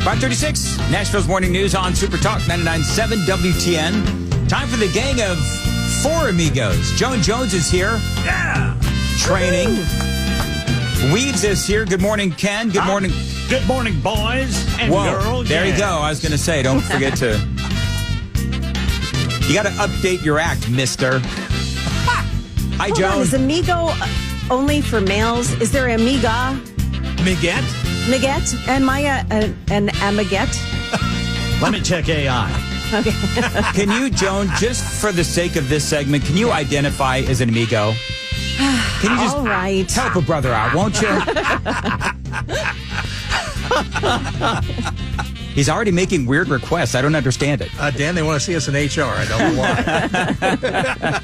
.36, Nashville's Morning News on SuperTalk 99.7 WTN. Time for the gang of 4 amigos. Joan Jones is here. Yeah. Training. Weeds is here. Good morning, Ken. Good morning. Good morning, boys and girls. There you go. I was going to say, don't forget to... You got to update your act, mister. Hi, Joan. Hold on, is amigo only for males? Is there amiga? Miguette? Miguette? Am I an amiguette? Let me check AI. Okay. Can you, Joan, just for the sake of this segment, can you identify as an amigo? Can you just All right. help a brother out, won't you? He's already making weird requests. I don't understand it. Dan, they want to see us in HR. I don't know why.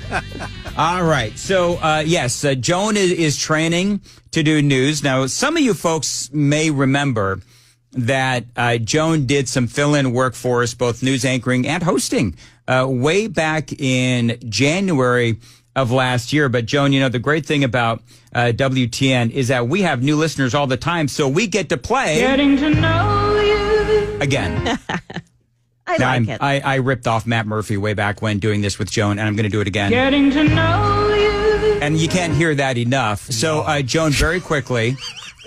All right. So, yes, Joan is training to do news. Now, some of you folks may remember that Joan did some fill-in work for us, both news anchoring and hosting, way back in January of last year. But, Joan, you know, the great thing about WTN is that we have new listeners all the time, so we get to play... Getting to know you. Again. I like it. I ripped off Matt Murphy way back when doing this with Joan, and I'm going to do it again. Getting to know you. And you can't hear that enough. So, Joan, very quickly,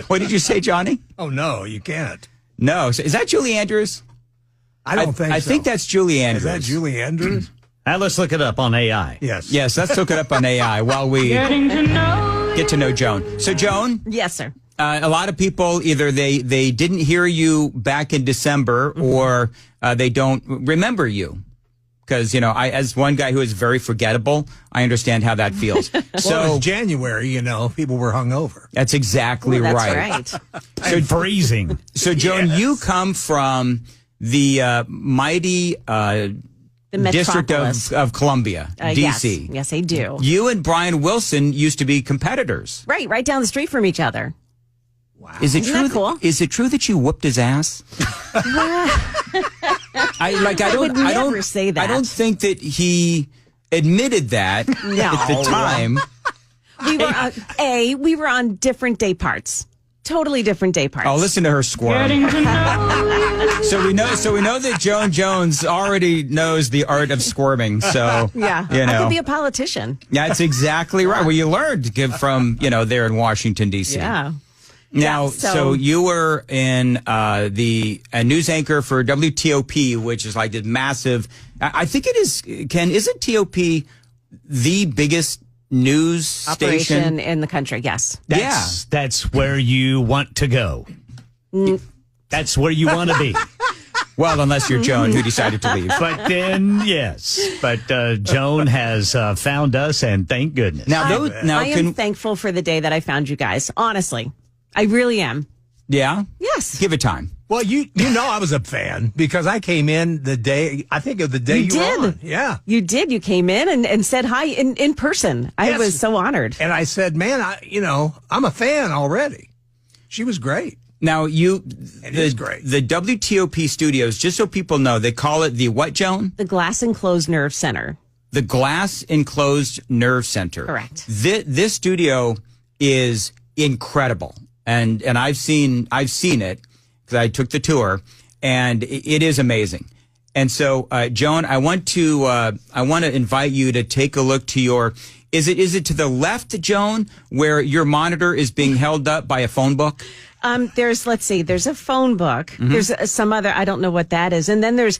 what did you say, Johnny? Oh, no, you can't. No. So is that Julie Andrews? I don't think so. I think that's Julie Andrews. Is that Julie Andrews? Now let's look it up on AI. Yes. Yes, let's look it up on AI while we Getting to know get to know Joan. So, Joan, Yes, sir. a lot of people either they didn't hear you back in December or they don't remember you. Because, you know, as one guy who is very forgettable, I understand how that feels. Well, it was January, you know, people were hungover. That's exactly Ooh, that's right. So freezing. So, Joan, you come from the mighty The District Metropolis. of Columbia, D.C. Yes, I do. You and Brian Wilson used to be competitors. Right down the street from each other. Wow. Is it Isn't true? that cool? Is it true that you whooped his ass? I would never say that. I don't think that he admitted that at the time. We were on different day parts. Totally different day parts. Oh, listen to her squirm. Getting to know you. So we know that Joan Jones already knows the art of squirming. So Yeah. you know. I could be a politician. Yeah, that's exactly right. Well, you learned from there in Washington D.C. Yeah. Now, Yeah, so you were in the news anchor for WTOP, which is like this massive. I think it is. Ken, isn't TOP the biggest news Operation station in the country, yes. That's where you want to go. That's where you want to be. Well, unless you're Joan, who decided to leave. But then, yes. But Joan has found us, and thank goodness. Now, I am thankful for the day that I found you guys. Honestly, I really am. Yeah, Yes. give it time. Well, you know I was a fan because I came in the day, I think of the day you did. were on. Yeah. You did. You came in and said hi in person. I Yes. was so honored. And I said, man, I'm a fan already. She was great. Now, is great. The WTOP studios, just so people know, they call it the what, Joan? The Glass Enclosed Nerve Center. The Glass Enclosed Nerve Center. Correct. This studio is incredible. And I've seen it because I took the tour, and it is amazing. And so, Joan, I want to invite you to take a look to your. Is it to the left, Joan, where your monitor is being held up by a phone book? There's a phone book. Mm-hmm. There's some other, I don't know what that is. And then there's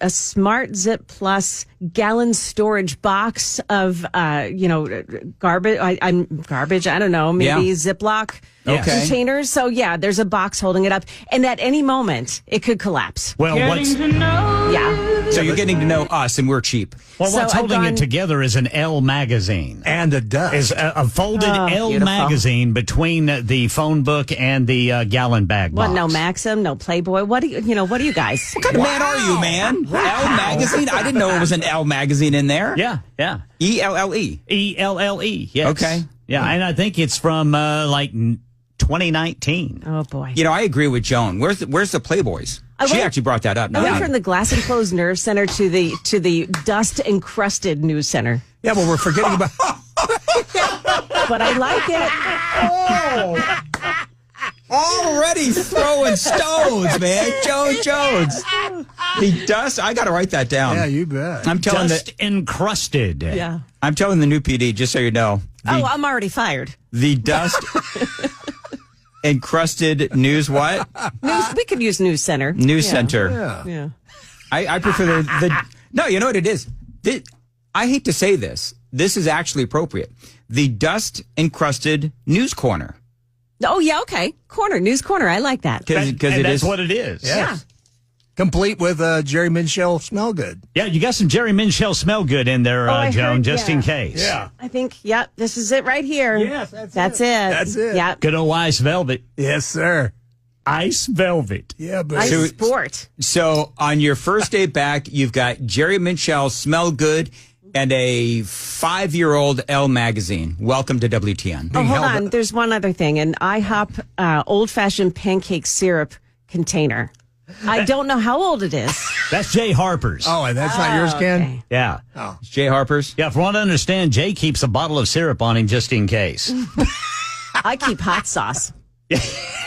a Smart Zip Plus gallon storage box of, garbage. Garbage. I don't know, maybe Ziploc containers. So yeah, there's a box holding it up. And at any moment, it could collapse. Well, Getting to know you. Yeah. So you're getting to know us, and we're cheap. Well, So what's I've holding gone- it together is an L magazine. And a dust. Is a folded L beautiful. magazine between the phone book and the gallon bag box. What? No Maxim, no Playboy. What do you guys? What kind of man are you, man? L magazine? I didn't know it was an L magazine in there. Yeah. ELLE. ELLE, yes. Okay. Yeah, and I think it's from 2019. Oh boy. You know, I agree with Joan. Where's the Playboys? She actually brought that up. I went from the Glass Enclosed Nerve Center to the dust encrusted news center. Yeah, well, we're forgetting about. but I like it. Already throwing stones, man. Joan Jones. The dust. I got to write that down. Yeah, you bet. I'm telling Dust encrusted. Yeah. I'm telling the new PD, just so you know. I'm already fired. The dust encrusted news what? We could use News Center. News Yeah. Center. Yeah. I prefer the no, you know what it is? I hate to say this. This is actually appropriate. The dust encrusted news corner. Oh, yeah, okay. News corner. I like that. Because it that's is what it is. Yeah. Complete with Jerry Minshell Smell Good. Yeah, you got some Jerry Minshell Smell Good in there, I Joan, heard, just yeah. in case. I think, this is it right here. Yes, That's it. That's it. Yeah. Good old Ice Velvet. Yes, sir. Ice Velvet. Yeah, but Ice sport. So on your first day back, you've got Jerry Minshell Smell Good and a 5-year-old Elle magazine. Welcome to WTN. Oh, hold on. There's one other thing. An IHOP old-fashioned pancake syrup container. I don't know how old it is. That's Jay Harper's. Oh, and that's not yours, Ken? Okay. Yeah. Jay Harper's. Yeah, from what I understand, Jay keeps a bottle of syrup on him just in case. I keep hot sauce.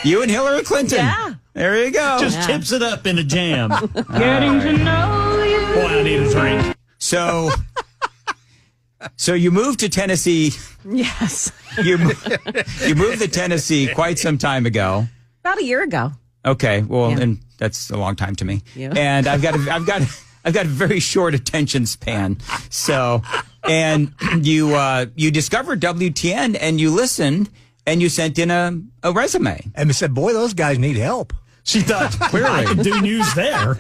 You and Hillary Clinton. Yeah. There you go. Just tips it up in a jam. Getting to know you. Boy, I need a drink. So you moved to Tennessee. Yes. You moved to Tennessee quite some time ago. About a year ago. Okay, well, Yeah. and that's a long time to me. Yeah. And I've got a very short attention span. So, and you discovered WTN and you listened and you sent in a resume. And they said, boy, those guys need help. She thought, I could do news there.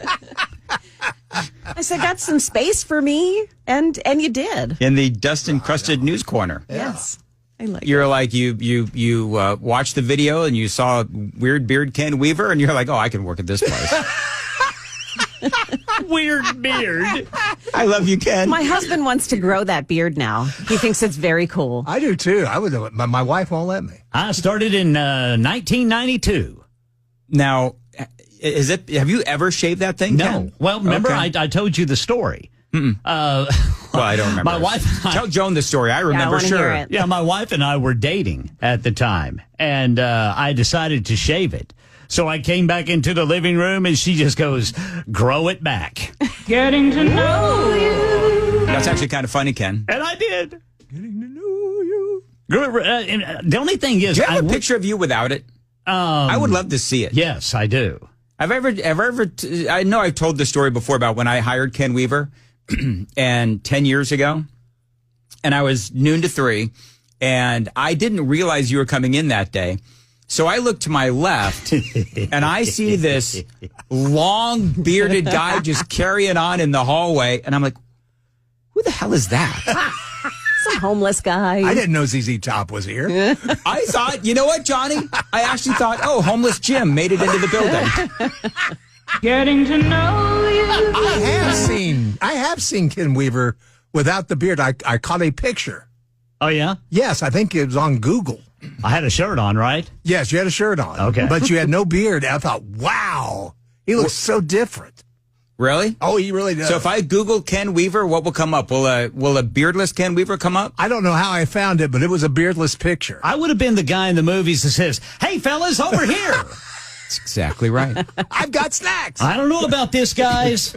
I said, got some space for me, and you did. In the dust encrusted news corner. Yes. I like You're like you watched the video and you saw weird beard Ken Weaver and you're like, oh, I can work at this place. Weird beard. I love you, Ken. My husband wants to grow that beard now. He thinks it's very cool. I do, too. I would, but my wife won't let me. I started in 1992. Now, have you ever shaved that thing? No. Ken? Well, remember, Okay. I told you the story. Well, I don't remember. My wife and I- Tell Joan the story. I remember, wanna sure. hear it. Yeah, my wife and I were dating at the time, and I decided to shave it. So I came back into the living room, and she just goes, grow it back. Getting to know you. That's actually kind of funny, Ken. And I did. Getting to know you. The only thing is, Do you have a would- picture of you without it? I would love to see it. Yes, I do. I know I've told the story before about when I hired Ken Weaver and 10 years ago, and I was noon to 3, and I didn't realize you were coming in that day. So I look to my left and I see this long bearded guy just carrying on in the hallway. And I'm like, who the hell is that? Some homeless guy. I didn't know ZZ Top was here. I thought, you know what, Johnny? I actually thought, oh, homeless Jim made it into the building. Getting to know you. I have seen Ken Weaver without the beard. I caught a picture. Oh, yeah? Yes, I think it was on Google. I had a shirt on, right? Yes, you had a shirt on. Okay. But you had no beard. I thought, wow, he looks so different. Really? Oh, he really does. So if I Google Ken Weaver, what will come up? Will a beardless Ken Weaver come up? I don't know how I found it, but it was a beardless picture. I would have been the guy in the movies that says, hey, fellas, over here. That's exactly right. I've got snacks. I don't know about this, guys.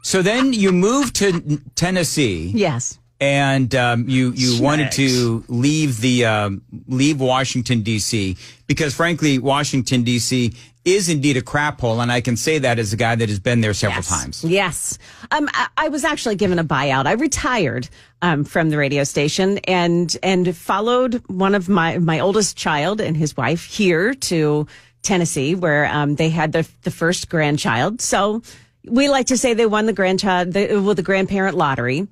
So then you moved to Tennessee. Yes. And you wanted to leave Washington, D.C., because, frankly, Washington, D.C. is indeed a crap hole, and I can say that as a guy that has been there several times. Yes. I was actually given a buyout. I retired from the radio station and followed one of my oldest child and his wife here to Tennessee, where they had the first grandchild. So we like to say they won the grandparent lottery.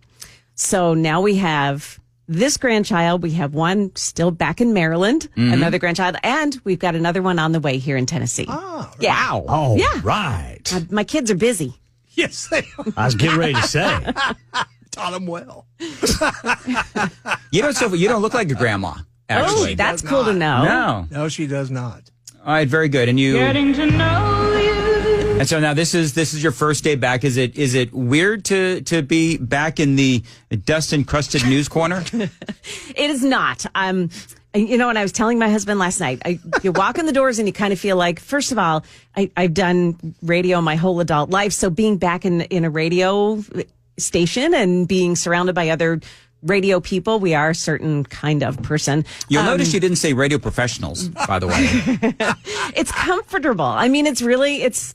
So now we have this grandchild. We have one still back in Maryland, another grandchild, and we've got another one on the way here in Tennessee. Oh, yeah. Wow. Oh, Yeah. right. My kids are busy. yes, they I was getting ready to say. taught him well. You don't look like a grandma, actually. Oh, that's does cool to not. know. No. No, she does not. All right, very good. And you Getting to know you. And so now this is your first day back. Is it weird to be back in the dust encrusted news corner? It is not. You know, when I was telling my husband last night, you walk in the doors and you kind of feel like, first of all, I've done radio my whole adult life. So being back in a radio station and being surrounded by other radio people, we are a certain kind of person. You'll notice you didn't say radio professionals, by the way. It's comfortable. I mean, it's really, it's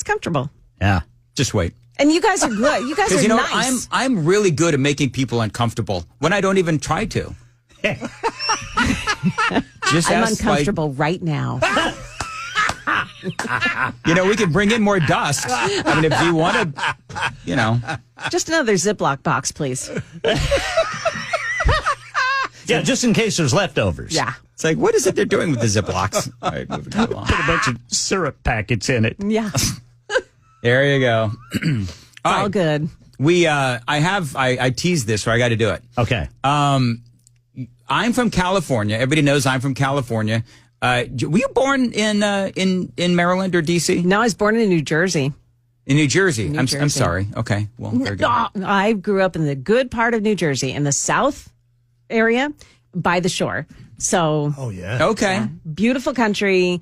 comfortable. Yeah. Just wait. And you guys are good. You guys are nice. I'm really good at making people uncomfortable when I don't even try to. Just I'm ask, uncomfortable right now. we can bring in more dust. I mean, if you want to, Just another Ziploc box, please. Yeah, just in case there's leftovers. Yeah. It's like, what is it they're doing with the Ziplocs? All right, moving right along. Put a bunch of syrup packets in it. Yeah. There you go. All good. I teased this, so I got to do it. Okay. I'm from California. Everybody knows I'm from California. Were you born in Maryland or D.C.? No, I was born in New Jersey. In New Jersey. New I'm Jersey. sorry. Okay. Well, there you go. I grew up in the good part of New Jersey, in the south area by the shore. So, Oh, yeah. Okay. beautiful country.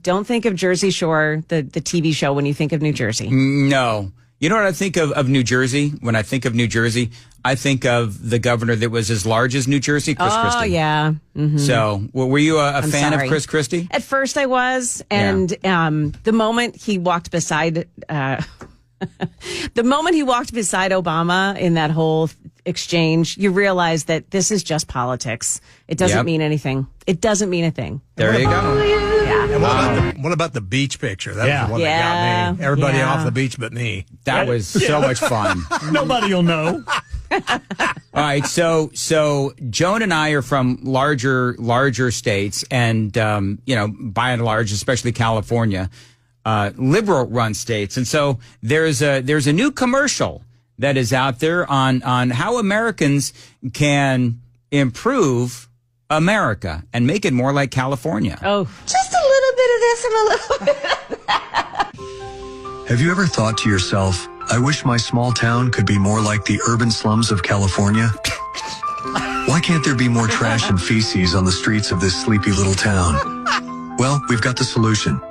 Don't think of Jersey Shore, the TV show, when you think of New Jersey. No. You know what I think of New Jersey? When I think of New Jersey, I think of the governor that was as large as New Jersey, Chris Christie. Oh, yeah. Mm-hmm. So, were you a fan sorry. of Chris Christie? At first I was. And the moment he walked beside... the moment he walked beside Obama in that whole exchange, you realize that this is just politics. It doesn't mean anything. It doesn't mean a thing. There you go. Yeah. And what about the beach picture? That was the one that got me. Everybody off the beach but me. That was so much fun. Nobody will know. All right, so Joan and I are from larger states, and by and large, especially California, liberal-run states, and so there's a new commercial that is out there on how Americans can improve America and make it more like California. Oh, Just a little bit of this and a little bit of that. Have you ever thought to yourself, I wish my small town could be more like the urban slums of California? Why can't there be more trash and feces on the streets of this sleepy little town? Well, we've got the solution.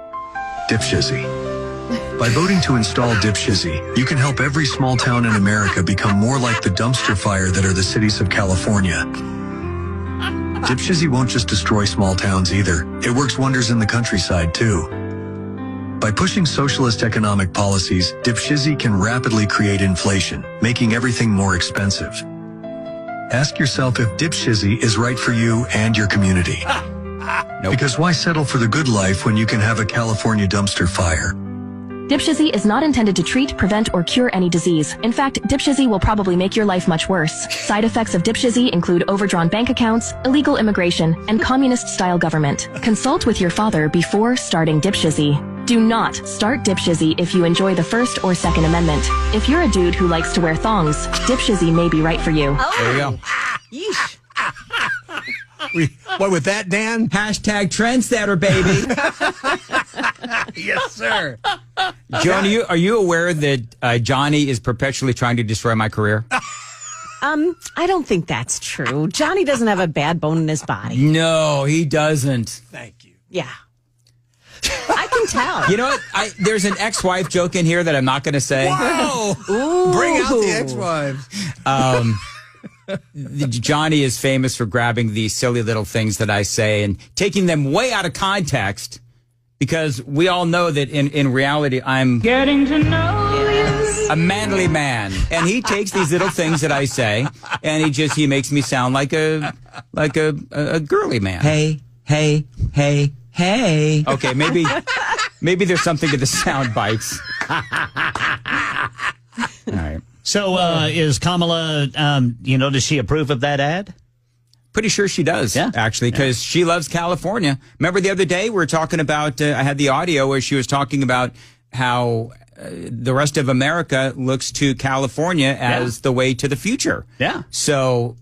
Dipshizzy. By voting to install Dipshizzy, you can help every small town in America become more like the dumpster fire that are the cities of California. Dipshizzy won't just destroy small towns either. It works wonders in the countryside too. By pushing socialist economic policies, Dipshizzy can rapidly create inflation, making everything more expensive. Ask yourself if Dipshizzy is right for you and your community. Nope. Because why settle for the good life when you can have a California dumpster fire? Dipshizzy is not intended to treat, prevent, or cure any disease. In fact, Dipshizzy will probably make your life much worse. Side effects of Dipshizzy include overdrawn bank accounts, illegal immigration, and communist-style government. Consult with your father before starting Dipshizzy. Do not start Dipshizzy if you enjoy the First or Second Amendment. If you're a dude who likes to wear thongs, Dipshizzy may be right for you. There you go. yeesh. What with that, Dan? Hashtag trendsetter, baby. Yes, sir. Joan, are you aware that Johnny is perpetually trying to destroy my career? I don't think that's true. Johnny doesn't have a bad bone in his body. No, he doesn't. Thank you. Yeah. I can tell. You know what? There's an ex-wife joke in here that I'm not going to say. Whoa! Bring out the ex-wives. Johnny is famous for grabbing these silly little things that I say and taking them way out of context, because we all know that in reality I'm Getting to know a manly man, and he takes these little things that I say and he makes me sound like a girly man. Hey. Okay, maybe there's something to the sound bites. All right. So is Kamala, does she approve of that ad? Pretty sure she does, actually, because she loves California. Remember the other day we were talking about, I had the audio where she was talking about how the rest of America looks to California as the way to the future. Yeah. So,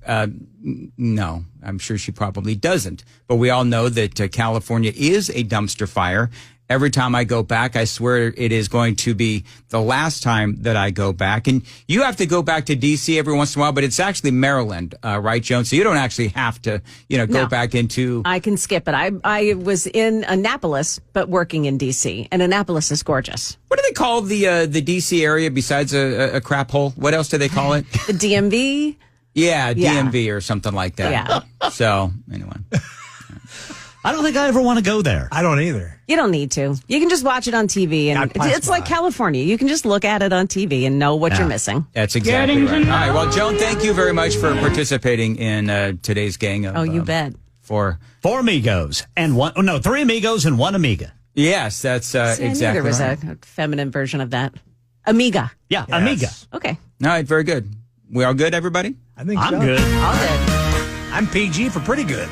no, I'm sure she probably doesn't. But we all know that California is a dumpster fire. every time I go back. I swear it is going to be the last time that I go back. And you have to go back to D.C. every once in a while, but it's actually Maryland, right, Joan? So you don't actually have to, go back into. I can skip it. I was in Annapolis, but working in D.C., and Annapolis is gorgeous. What do they call the D.C. area besides a crap hole? What else do they call it? The DMV? Yeah, DMV or something like that. Yeah. So, anyway. I don't think I ever want to go there. I don't either. You don't need to. You can just watch it on TV. And it's like California. You can just look at it on TV and know what you're missing. That's exactly right. All right. Well, Joan, thank you very much for participating in today's gang of. Oh, you bet. Four amigos and 3 amigos and 1 amiga. Yes, that's exactly there was right. a feminine version of that. Amiga. Yeah, amiga. Okay. All right, very good. We all good, everybody? I think I'm so. good. All good. I'm PG for pretty good.